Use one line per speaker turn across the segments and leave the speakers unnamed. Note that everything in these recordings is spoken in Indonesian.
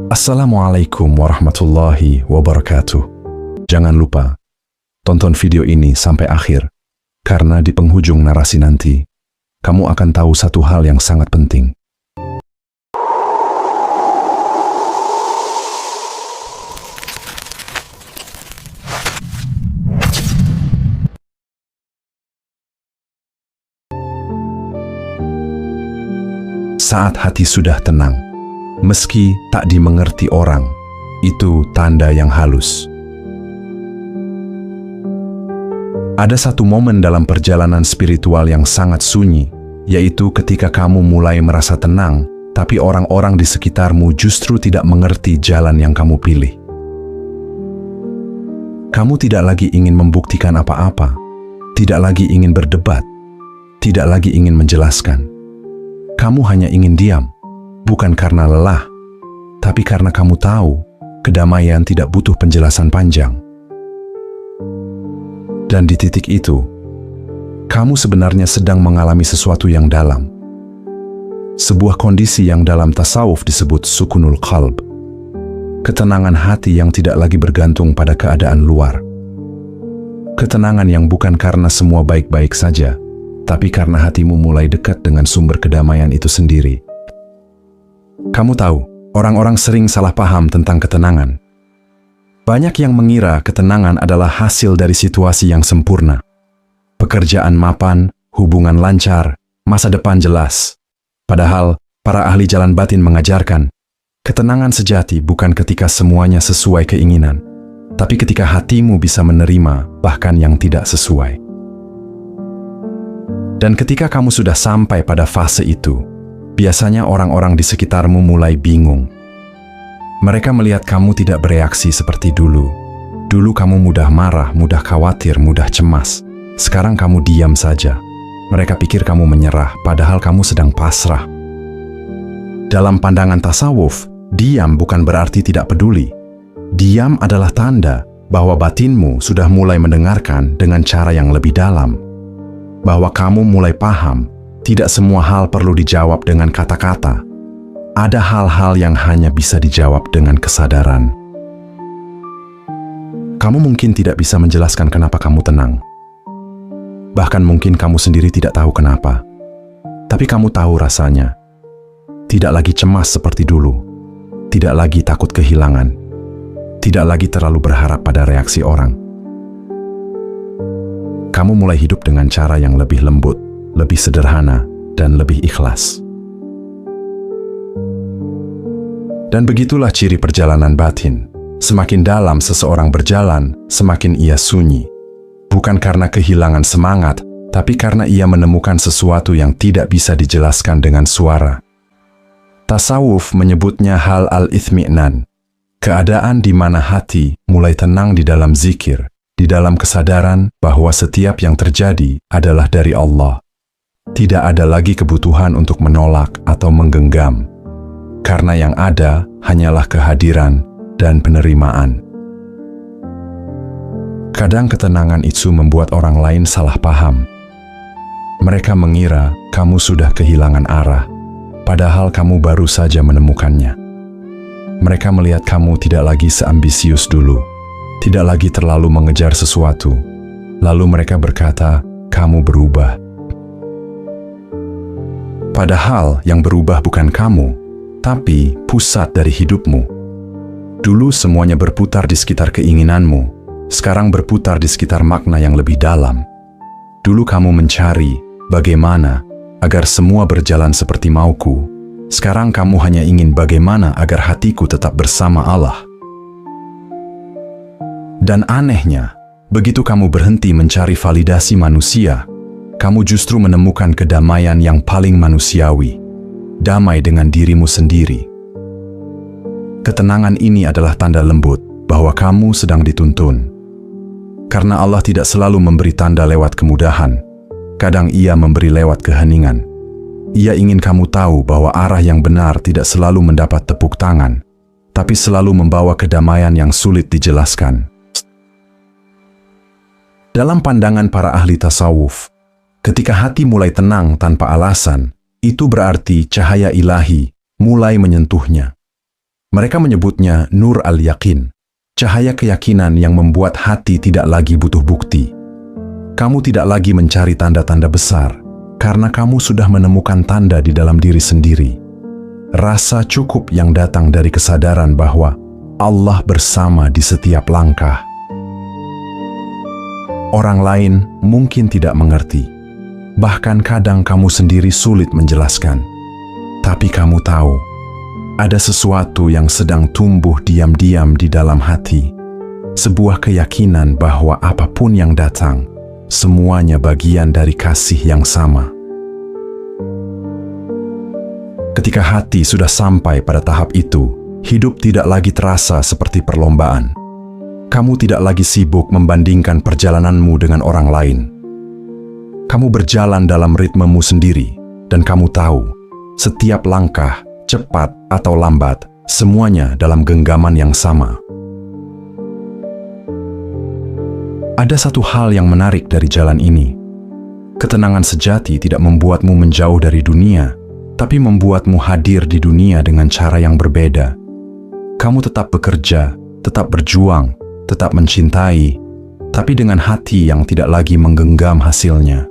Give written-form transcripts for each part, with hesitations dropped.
Assalamualaikum warahmatullahi wabarakatuh. Jangan lupa, tonton video ini sampai akhir, karena di penghujung narasi nanti, kamu akan tahu satu hal yang sangat penting. Saat hati sudah tenang, meski tak dimengerti orang, itu tanda yang halus. Ada satu momen dalam perjalanan spiritual yang sangat sunyi, yaitu ketika kamu mulai merasa tenang, tapi orang-orang di sekitarmu justru tidak mengerti jalan yang kamu pilih. Kamu tidak lagi ingin membuktikan apa-apa, tidak lagi ingin berdebat, tidak lagi ingin menjelaskan. Kamu hanya ingin diam, bukan karena lelah, tapi karena kamu tahu kedamaian tidak butuh penjelasan panjang. Dan di titik itu, kamu sebenarnya sedang mengalami sesuatu yang dalam. Sebuah kondisi yang dalam tasawuf disebut sukunul qalb. Ketenangan hati yang tidak lagi bergantung pada keadaan luar. Ketenangan yang bukan karena semua baik-baik saja, tapi karena hatimu mulai dekat dengan sumber kedamaian itu sendiri. Kamu tahu, orang-orang sering salah paham tentang ketenangan. Banyak yang mengira ketenangan adalah hasil dari situasi yang sempurna. Pekerjaan mapan, hubungan lancar, masa depan jelas. Padahal, para ahli jalan batin mengajarkan, ketenangan sejati bukan ketika semuanya sesuai keinginan, tapi ketika hatimu bisa menerima bahkan yang tidak sesuai. Dan ketika kamu sudah sampai pada fase itu, biasanya orang-orang di sekitarmu mulai bingung. Mereka melihat kamu tidak bereaksi seperti dulu. Dulu kamu mudah marah, mudah khawatir, mudah cemas. Sekarang kamu diam saja. Mereka pikir kamu menyerah, padahal kamu sedang pasrah. Dalam pandangan tasawuf, diam bukan berarti tidak peduli. Diam adalah tanda bahwa batinmu sudah mulai mendengarkan dengan cara yang lebih dalam. Bahwa kamu mulai paham, tidak semua hal perlu dijawab dengan kata-kata. Ada hal-hal yang hanya bisa dijawab dengan kesadaran. Kamu mungkin tidak bisa menjelaskan kenapa kamu tenang. Bahkan mungkin kamu sendiri tidak tahu kenapa. Tapi kamu tahu rasanya. Tidak lagi cemas seperti dulu. Tidak lagi takut kehilangan. Tidak lagi terlalu berharap pada reaksi orang. Kamu mulai hidup dengan cara yang lebih lembut, lebih sederhana, dan lebih ikhlas. Dan begitulah ciri perjalanan batin. Semakin dalam seseorang berjalan, semakin ia sunyi. Bukan karena kehilangan semangat, tapi karena ia menemukan sesuatu yang tidak bisa dijelaskan dengan suara. Tasawuf menyebutnya hal al-ithmi'nan, keadaan di mana hati mulai tenang di dalam zikir, di dalam kesadaran bahwa setiap yang terjadi adalah dari Allah. Tidak ada lagi kebutuhan untuk menolak atau menggenggam, karena yang ada hanyalah kehadiran dan penerimaan. Kadang ketenangan itu membuat orang lain salah paham. Mereka mengira kamu sudah kehilangan arah, padahal kamu baru saja menemukannya. Mereka melihat kamu tidak lagi seambisius dulu, tidak lagi terlalu mengejar sesuatu. Lalu mereka berkata, kamu berubah. Padahal yang berubah bukan kamu, tapi pusat dari hidupmu. Dulu semuanya berputar di sekitar keinginanmu, sekarang berputar di sekitar makna yang lebih dalam. Dulu kamu mencari bagaimana agar semua berjalan seperti mauku. Sekarang kamu hanya ingin bagaimana agar hatiku tetap bersama Allah. Dan anehnya, begitu kamu berhenti mencari validasi manusia, kamu justru menemukan kedamaian yang paling manusiawi, damai dengan dirimu sendiri. Ketenangan ini adalah tanda lembut bahwa kamu sedang dituntun. Karena Allah tidak selalu memberi tanda lewat kemudahan, kadang Ia memberi lewat keheningan. Ia ingin kamu tahu bahwa arah yang benar tidak selalu mendapat tepuk tangan, tapi selalu membawa kedamaian yang sulit dijelaskan. Dalam pandangan para ahli tasawuf, ketika hati mulai tenang tanpa alasan, itu berarti cahaya ilahi mulai menyentuhnya. Mereka menyebutnya Nur al-Yaqin, cahaya keyakinan yang membuat hati tidak lagi butuh bukti. Kamu tidak lagi mencari tanda-tanda besar, karena kamu sudah menemukan tanda di dalam diri sendiri. Rasa cukup yang datang dari kesadaran bahwa Allah bersama di setiap langkah. Orang lain mungkin tidak mengerti. Bahkan kadang kamu sendiri sulit menjelaskan. Tapi kamu tahu, ada sesuatu yang sedang tumbuh diam-diam di dalam hati. Sebuah keyakinan bahwa apapun yang datang, semuanya bagian dari kasih yang sama. Ketika hati sudah sampai pada tahap itu, hidup tidak lagi terasa seperti perlombaan. Kamu tidak lagi sibuk membandingkan perjalananmu dengan orang lain. Kamu berjalan dalam ritmemu sendiri, dan kamu tahu, setiap langkah, cepat atau lambat, semuanya dalam genggaman yang sama. Ada satu hal yang menarik dari jalan ini. Ketenangan sejati tidak membuatmu menjauh dari dunia, tapi membuatmu hadir di dunia dengan cara yang berbeda. Kamu tetap bekerja, tetap berjuang, tetap mencintai, tapi dengan hati yang tidak lagi menggenggam hasilnya.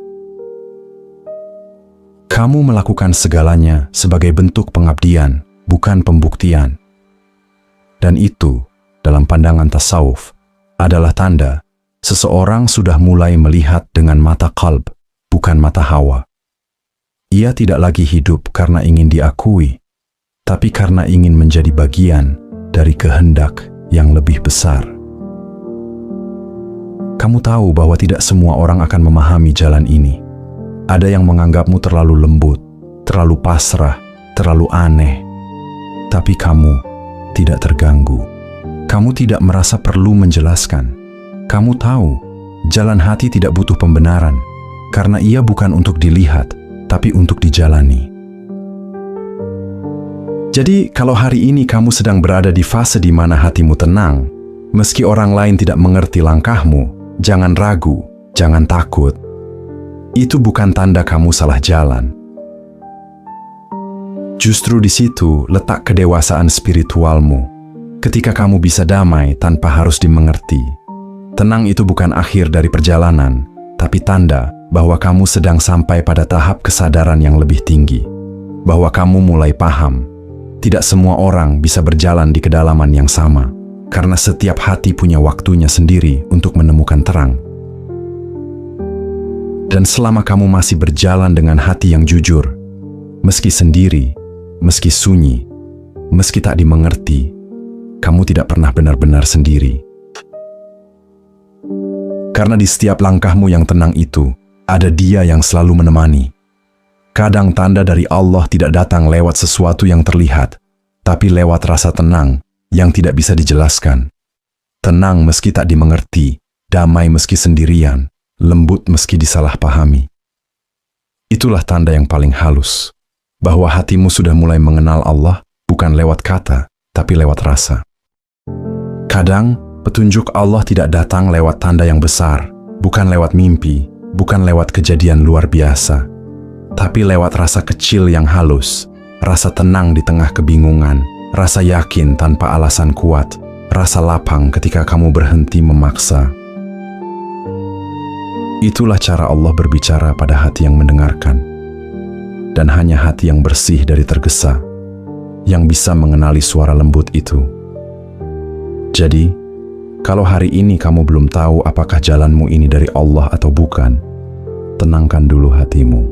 Kamu melakukan segalanya sebagai bentuk pengabdian, bukan pembuktian. Dan itu, dalam pandangan tasawuf, adalah tanda seseorang sudah mulai melihat dengan mata qalb, bukan mata hawa. Ia tidak lagi hidup karena ingin diakui, tapi karena ingin menjadi bagian dari kehendak yang lebih besar. Kamu tahu bahwa tidak semua orang akan memahami jalan ini. Ada yang menganggapmu terlalu lembut, terlalu pasrah, terlalu aneh. Tapi kamu tidak terganggu. Kamu tidak merasa perlu menjelaskan. Kamu tahu, jalan hati tidak butuh pembenaran, karena ia bukan untuk dilihat, tapi untuk dijalani. Jadi, kalau hari ini kamu sedang berada di fase di mana hatimu tenang, meski orang lain tidak mengerti langkahmu, jangan ragu, jangan takut. Itu bukan tanda kamu salah jalan. Justru di situ letak kedewasaan spiritualmu. Ketika kamu bisa damai tanpa harus dimengerti. Tenang itu bukan akhir dari perjalanan, tapi tanda bahwa kamu sedang sampai pada tahap kesadaran yang lebih tinggi. Bahwa kamu mulai paham, tidak semua orang bisa berjalan di kedalaman yang sama. Karena setiap hati punya waktunya sendiri untuk menemukan terang. Dan selama kamu masih berjalan dengan hati yang jujur, meski sendiri, meski sunyi, meski tak dimengerti, kamu tidak pernah benar-benar sendiri. Karena di setiap langkahmu yang tenang itu, ada Dia yang selalu menemani. Kadang tanda dari Allah tidak datang lewat sesuatu yang terlihat, tapi lewat rasa tenang yang tidak bisa dijelaskan. Tenang meski tak dimengerti, damai meski sendirian, lembut meski disalahpahami. Itulah tanda yang paling halus, bahwa hatimu sudah mulai mengenal Allah bukan lewat kata, tapi lewat rasa. Kadang, petunjuk Allah tidak datang lewat tanda yang besar, bukan lewat mimpi, bukan lewat kejadian luar biasa, tapi lewat rasa kecil yang halus, rasa tenang di tengah kebingungan, rasa yakin tanpa alasan kuat, rasa lapang ketika kamu berhenti memaksa. Itulah cara Allah berbicara pada hati yang mendengarkan. Dan hanya hati yang bersih dari tergesa, yang bisa mengenali suara lembut itu. Jadi, kalau hari ini kamu belum tahu apakah jalanmu ini dari Allah atau bukan, tenangkan dulu hatimu.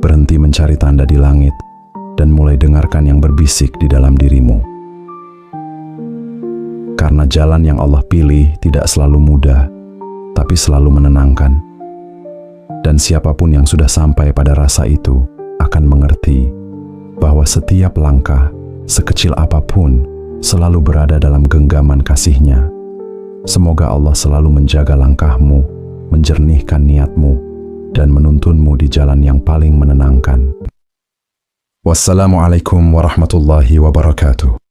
Berhenti mencari tanda di langit, dan mulai dengarkan yang berbisik di dalam dirimu. Karena jalan yang Allah pilih tidak selalu mudah, tapi selalu menenangkan. Dan siapapun yang sudah sampai pada rasa itu akan mengerti bahwa setiap langkah, sekecil apapun, selalu berada dalam genggaman kasih-Nya. Semoga Allah selalu menjaga langkahmu, menjernihkan niatmu, dan menuntunmu di jalan yang paling menenangkan. Wassalamualaikum warahmatullahi wabarakatuh.